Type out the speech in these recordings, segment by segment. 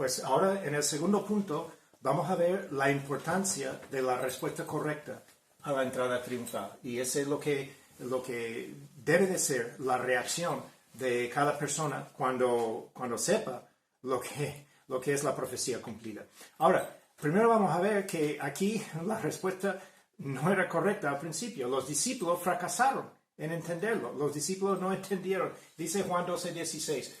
Pues ahora en el segundo punto vamos a ver la importancia de la respuesta correcta a la entrada triunfal. Y ese es lo que debe de ser la reacción de cada persona cuando sepa lo que es la profecía cumplida. Ahora, primero vamos a ver que aquí la respuesta no era correcta al principio. Los discípulos fracasaron en entenderlo. Los discípulos no entendieron. Dice Juan 12:16.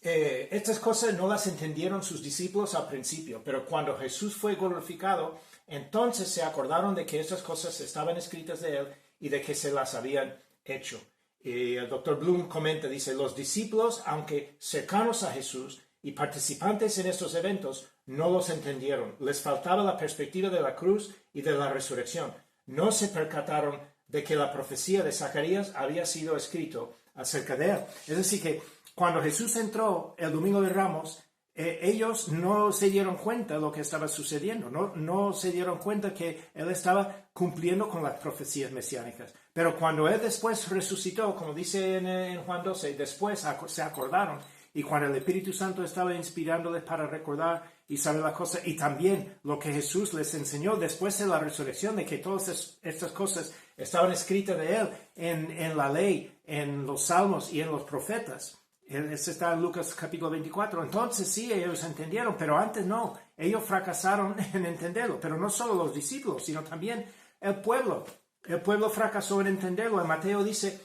Estas cosas no las entendieron sus discípulos al principio, pero cuando Jesús fue glorificado, entonces se acordaron de que estas cosas estaban escritas de él y de que se las habían hecho. Y el Dr. Bloom comenta, dice, los discípulos, aunque cercanos a Jesús y participantes en estos eventos, no los entendieron. Les faltaba la perspectiva de la cruz y de la resurrección. No se percataron de que la profecía de Zacarías había sido escrito acerca de él. Es decir, que cuando Jesús entró el Domingo de Ramos, ellos no se dieron cuenta de lo que estaba sucediendo, no se dieron cuenta que Él estaba cumpliendo con las profecías mesiánicas. Pero cuando Él después resucitó, como dice en Juan 12, después se acordaron, y cuando el Espíritu Santo estaba inspirándoles para recordar y saber las cosas, y también lo que Jesús les enseñó después de la resurrección, de que todas estas cosas estaban escritas de Él en la ley, en los salmos y en los profetas. Eso está en Lucas capítulo 24. Entonces sí, ellos entendieron, pero antes no. Ellos fracasaron en entenderlo. Pero no solo los discípulos, sino también el pueblo. El pueblo fracasó en entenderlo. En Mateo dice,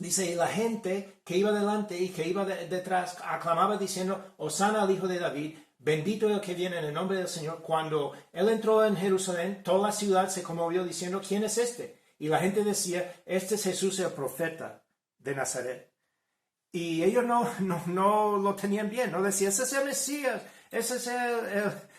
y la gente que iba delante y que iba detrás aclamaba diciendo, Hosana al Hijo de David, bendito el que viene en el nombre del Señor. Cuando Él entró en Jerusalén, toda la ciudad se conmovió diciendo, ¿quién es este? Y la gente decía, este es Jesús el profeta de Nazaret. Y ellos no lo tenían bien, no decían, ese es el Mesías, ese es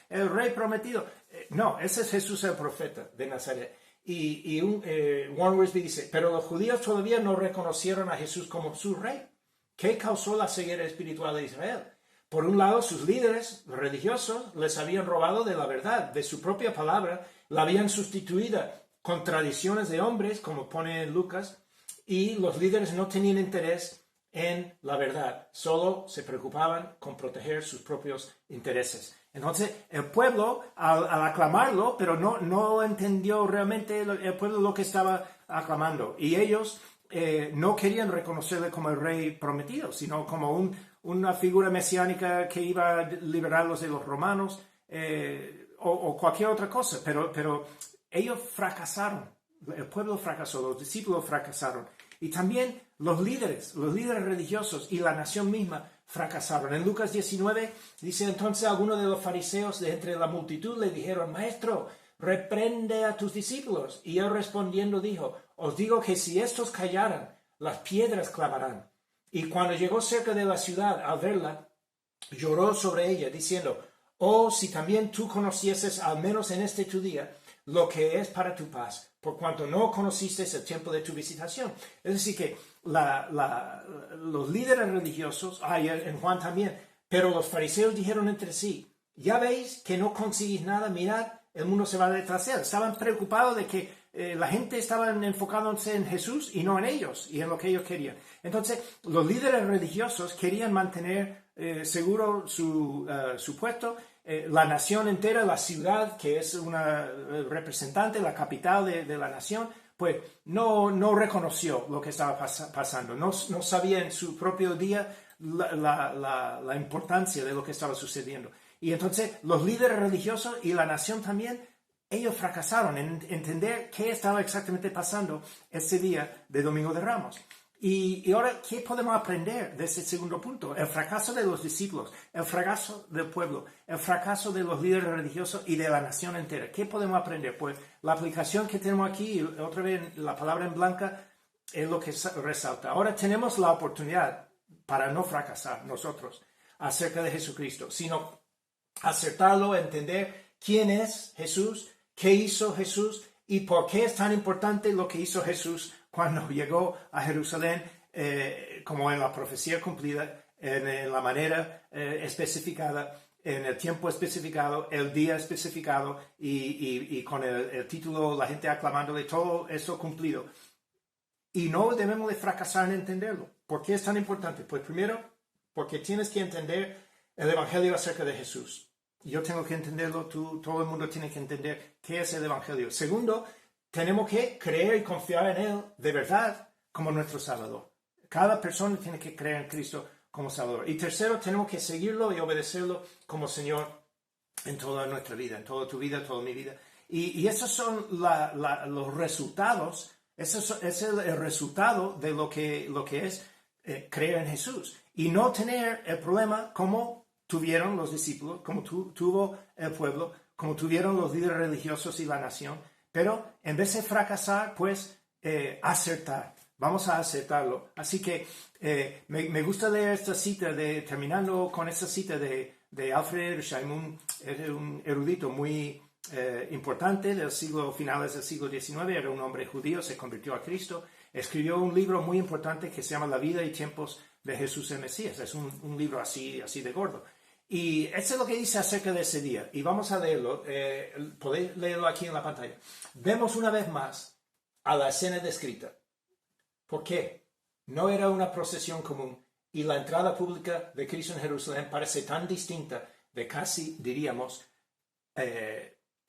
el rey prometido. No, ese es Jesús el profeta de Nazaret. Y Warren Wiersbe dice, pero los judíos todavía no reconocieron a Jesús como su rey. ¿Qué causó la ceguera espiritual de Israel? Por un lado, sus líderes religiosos les habían robado de la verdad, de su propia palabra, la habían sustituido con tradiciones de hombres, como pone en Lucas, y los líderes no tenían interés en la verdad, solo se preocupaban con proteger sus propios intereses. Entonces, el pueblo, al aclamarlo, pero no entendió realmente el pueblo lo que estaba aclamando. Y ellos no querían reconocerle como el rey prometido, sino como una figura mesiánica que iba a liberarlos de los romanos o cualquier otra cosa. Pero ellos fracasaron. El pueblo fracasó, los discípulos fracasaron. Y también los líderes religiosos y la nación misma fracasaron. En Lucas 19 dice, entonces algunos de los fariseos de entre la multitud le dijeron, Maestro, reprende a tus discípulos. Y él respondiendo dijo, os digo que si estos callaran, las piedras clamarán. Y cuando llegó cerca de la ciudad, al verla, lloró sobre ella, diciendo, oh, si también tú conocieses, al menos en este tu día, lo que es para tu paz, por cuanto no conociste el tiempo de tu visitación. Es decir, que los líderes religiosos, en Juan también, pero los fariseos dijeron entre sí, ya veis que no conseguís nada, mirad, el mundo se va detrás de él. Estaban preocupados de que la gente estaba enfocándose en Jesús y no en ellos, y en lo que ellos querían. Entonces, los líderes religiosos querían mantener seguro su puesto. La nación entera, la ciudad, que es una representante, la capital de la nación, pues no reconoció lo que estaba pasando. No sabía en su propio día la importancia de lo que estaba sucediendo. Y entonces los líderes religiosos y la nación también, ellos fracasaron en entender qué estaba exactamente pasando ese día de Domingo de Ramos. Y ahora, ¿qué podemos aprender de ese segundo punto? El fracaso de los discípulos, el fracaso del pueblo, el fracaso de los líderes religiosos y de la nación entera. ¿Qué podemos aprender? Pues la aplicación que tenemos aquí, otra vez la palabra en blanca, es lo que resalta. Ahora tenemos la oportunidad para no fracasar nosotros acerca de Jesucristo, sino acertarlo, entender quién es Jesús, qué hizo Jesús y por qué es tan importante lo que hizo Jesús cuando llegó a Jerusalén, como en la profecía cumplida, en la manera especificada, en el tiempo especificado, el día especificado y con el título, la gente aclamándole, todo eso cumplido. Y no debemos de fracasar en entenderlo. ¿Por qué es tan importante? Pues primero, porque tienes que entender el Evangelio acerca de Jesús. Yo tengo que entenderlo, todo el mundo tiene que entender qué es el Evangelio. Segundo, tenemos que creer y confiar en Él de verdad como nuestro Salvador. Cada persona tiene que creer en Cristo como Salvador. Y tercero, tenemos que seguirlo y obedecerlo como Señor en toda nuestra vida, en toda tu vida, toda mi vida. Y esos son los resultados, ese es el resultado de lo que es creer en Jesús. Y no tener el problema como tuvieron los discípulos, como tuvo el pueblo, como tuvieron los líderes religiosos y la nación. Pero en vez de fracasar, pues acertar. Vamos a acertarlo. Así que me gusta leer esta cita, terminando con esta cita de Alfred Edersheim, un erudito muy importante finales del siglo XIX, era un hombre judío, se convirtió a Cristo, escribió un libro muy importante que se llama La vida y tiempos de Jesús el Mesías. Es un libro así de gordo. Y eso es lo que dice acerca de ese día. Y vamos a leerlo, podéis leerlo aquí en la pantalla. Vemos una vez más a la escena descrita. ¿Por qué? No era una procesión común y la entrada pública de Cristo en Jerusalén parece tan distinta de casi, diríamos,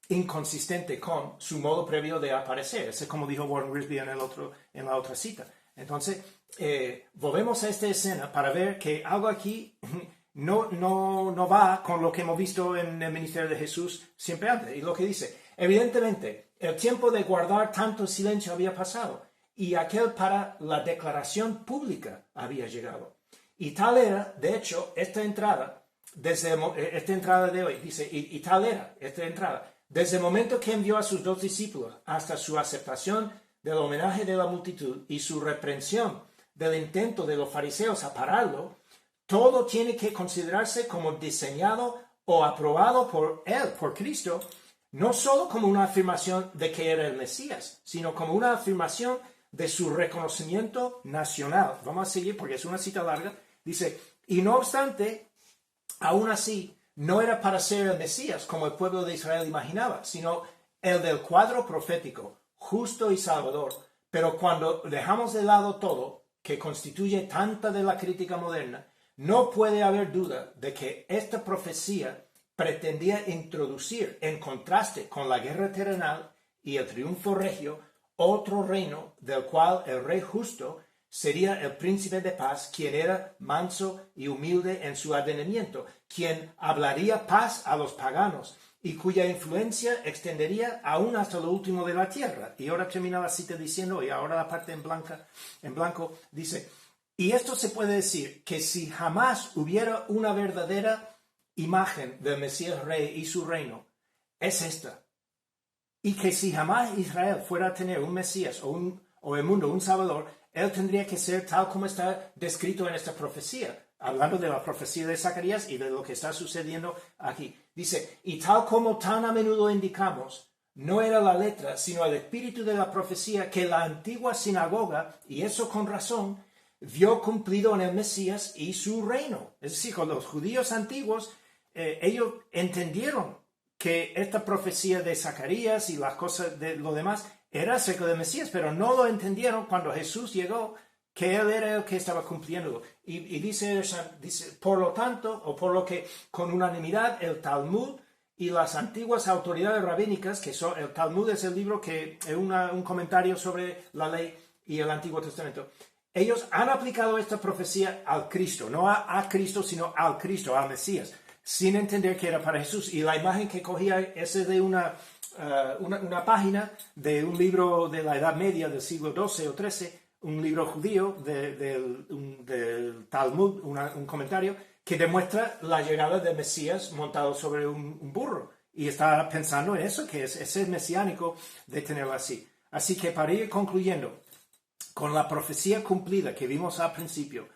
inconsistente con su modo previo de aparecer. Eso es como dijo Warren Wiersbe en la otra cita. Entonces, volvemos a esta escena para ver que algo aquí no va con lo que hemos visto en el ministerio de Jesús siempre antes. Y lo que dice, evidentemente, el tiempo de guardar tanto silencio había pasado y aquel para la declaración pública había llegado. Y tal era, de hecho, esta entrada de hoy, dice, y tal era esta entrada, desde el momento que envió a sus 2 discípulos hasta su aceptación del homenaje de la multitud y su reprensión del intento de los fariseos a pararlo, todo tiene que considerarse como diseñado o aprobado por Él, por Cristo, no solo como una afirmación de que era el Mesías, sino como una afirmación de su reconocimiento nacional. Vamos a seguir porque es una cita larga. Dice, y no obstante, aún así, no era para ser el Mesías como el pueblo de Israel imaginaba, sino el del cuadro profético, justo y salvador. Pero cuando dejamos de lado todo, que constituye tanta de la crítica moderna, no puede haber duda de que esta profecía pretendía introducir, en contraste con la guerra terrenal y el triunfo regio, otro reino del cual el rey justo sería el príncipe de paz, quien era manso y humilde en su advenimiento, quien hablaría paz a los paganos y cuya influencia extendería aún hasta lo último de la tierra. Y ahora termina la cita diciendo, y ahora la parte en blanco, dice, y esto se puede decir que si jamás hubiera una verdadera imagen del Mesías Rey y su reino, es esta. Y que si jamás Israel fuera a tener un Mesías o el mundo un Salvador, él tendría que ser tal como está descrito en esta profecía, hablando de la profecía de Zacarías y de lo que está sucediendo aquí. Dice, y tal como tan a menudo indicamos, no era la letra, sino el espíritu de la profecía que la antigua sinagoga, y eso con razón, vio cumplido en el Mesías y su reino. Es decir, con los judíos antiguos, ellos entendieron que esta profecía de Zacarías y las cosas de lo demás era acerca del Mesías, pero no lo entendieron cuando Jesús llegó, que Él era el que estaba cumpliéndolo. Y dice, por lo tanto, o por lo que con unanimidad el Talmud y las antiguas autoridades rabínicas, el Talmud es el libro que es un comentario sobre la ley y el Antiguo Testamento, ellos han aplicado esta profecía al Cristo, no a Cristo, sino al Cristo, al Mesías, sin entender que era para Jesús. Y la imagen que cogía es de una página de un libro de la Edad Media del siglo XII o XIII, un libro judío del Talmud, un comentario, que demuestra la llegada del Mesías montado sobre un burro. Y está pensando en eso, que es mesiánico de tenerlo así. Así que para ir concluyendo, con la profecía cumplida que vimos al principio,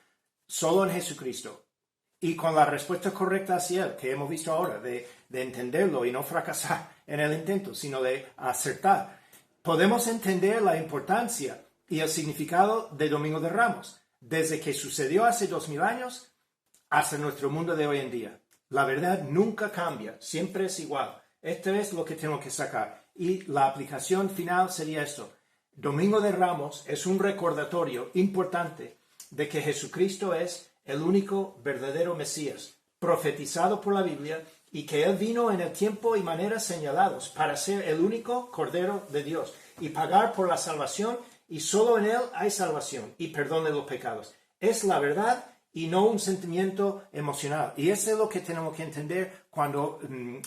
solo en Jesucristo, y con la respuesta correcta hacia Él, que hemos visto ahora, de entenderlo y no fracasar en el intento, sino de acertar, podemos entender la importancia y el significado de Domingo de Ramos, desde que sucedió hace 2000 años hasta nuestro mundo de hoy en día. La verdad nunca cambia, siempre es igual. Esto es lo que tenemos que sacar. Y la aplicación final sería esto. Domingo de Ramos es un recordatorio importante de que Jesucristo es el único verdadero Mesías, profetizado por la Biblia, y que Él vino en el tiempo y manera señalados para ser el único Cordero de Dios y pagar por la salvación, y solo en Él hay salvación y perdón de los pecados. Es la verdad y no un sentimiento emocional. Y eso es lo que tenemos que entender cuando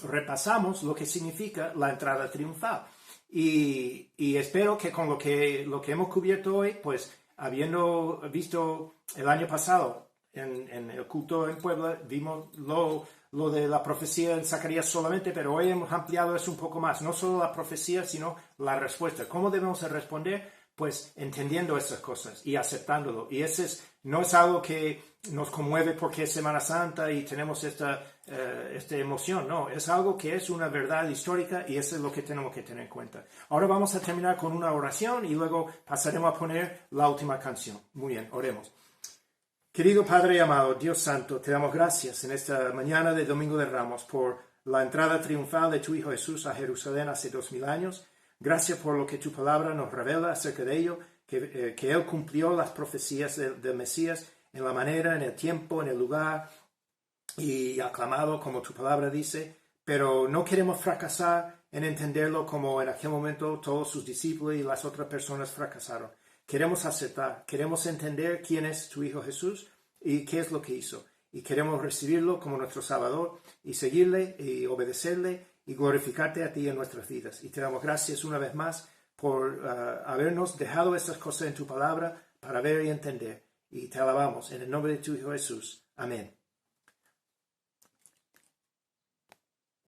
repasamos lo que significa la entrada triunfal. Y espero que con lo que hemos cubierto hoy, pues habiendo visto el año pasado en el culto en Puebla, vimos lo de la profecía en Zacarías solamente, pero hoy hemos ampliado eso un poco más. No solo la profecía, sino la respuesta. ¿Cómo debemos responder? Pues entendiendo esas cosas y aceptándolo. Y no es algo que nos conmueve porque es Semana Santa y tenemos esta emoción. No, es algo que es una verdad histórica y eso es lo que tenemos que tener en cuenta. Ahora vamos a terminar con una oración y luego pasaremos a poner la última canción. Muy bien, oremos. Querido Padre amado, Dios Santo, te damos gracias en esta mañana de Domingo de Ramos por la entrada triunfal de tu Hijo Jesús a Jerusalén hace 2000 años. Gracias por lo que tu palabra nos revela acerca de ello, que Él cumplió las profecías del Mesías en la manera, en el tiempo, en el lugar, y aclamado como tu palabra dice, pero no queremos fracasar en entenderlo como en aquel momento todos sus discípulos y las otras personas fracasaron. Queremos aceptar, queremos entender quién es tu Hijo Jesús y qué es lo que hizo. Y queremos recibirlo como nuestro Salvador y seguirle y obedecerle y glorificarte a ti en nuestras vidas. Y te damos gracias una vez más por habernos dejado estas cosas en tu palabra para ver y entender. Y te alabamos en el nombre de tu Hijo Jesús. Amén.